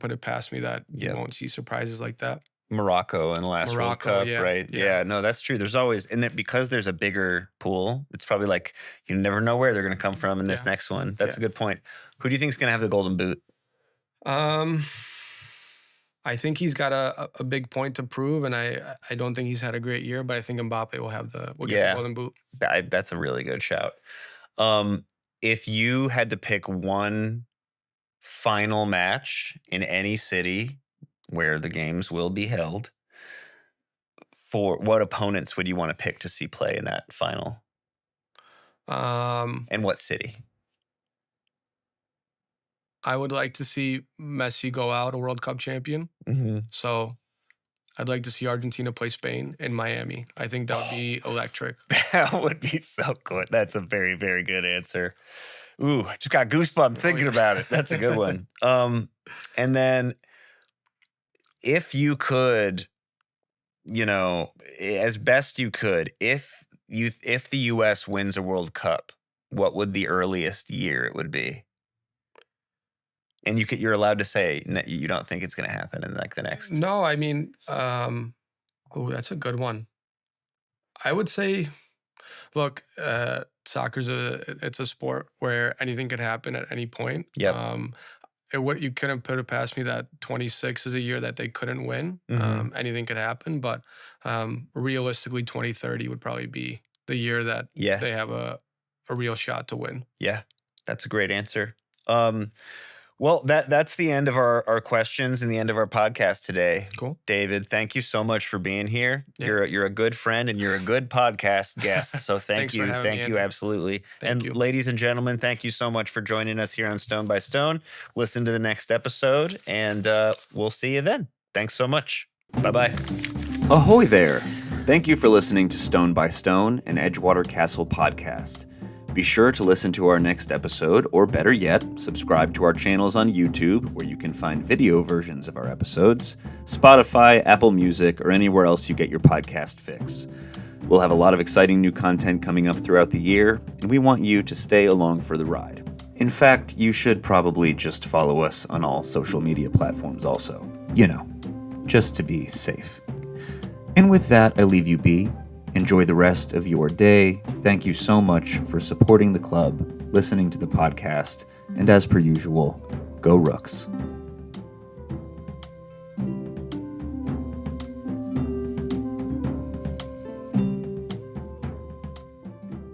put it past me that you won't see surprises like that. Morocco in the last World Cup, right? Yeah, no, that's true. There's always, and because there's a bigger pool, it's probably like you never know where they're going to come from in this next one. That's a good point. Who do you think is going to have the Golden Boot? I think he's got a big point to prove, and I don't think he's had a great year, but I think Mbappe will get the Golden Boot. That's a really good shout. If you had to pick one final match in any city where the games will be held, for what opponents would you want to pick to see play in that final? And what city? I would like to see Messi go out, a World Cup champion. So I'd like to see Argentina play Spain in Miami. I think that would be electric. That would be so good. That's a very, very good answer. Ooh, just got goosebumps thinking about it. That's a good one. And then if you could, as best you could, if the U.S. wins a World Cup, what would the earliest year it would be? And you're allowed to say you don't think it's going to happen in like the next. No, I mean, that's a good one. I would say, look, soccer's it's a sport where anything could happen at any point. Yeah. What you couldn't put it past me that 26 is a year that they couldn't win. Anything could happen, but realistically, 2030 would probably be the year that they have a real shot to win. Yeah, that's a great answer. Well, that's the end of our questions and the end of our podcast today. Cool. David, thank you so much for being here. Yeah. You're a good friend and you're a good podcast guest. So thank you. Thank you. Absolutely. Thank you. Ladies and gentlemen, thank you so much for joining us here on Stone by Stone. Listen to the next episode and we'll see you then. Thanks so much. Bye-bye. Ahoy there. Thank you for listening to Stone by Stone, an Edgewater Castle podcast. Be sure to listen to our next episode, or better yet, subscribe to our channels on YouTube, where you can find video versions of our episodes, Spotify, Apple Music, or anywhere else you get your podcast fix. We'll have a lot of exciting new content coming up throughout the year, and we want you to stay along for the ride. In fact, you should probably just follow us on all social media platforms also. Just to be safe. And with that, I leave you be. Enjoy the rest of your day. Thank you so much for supporting the club, listening to the podcast, and as per usual, go Rooks.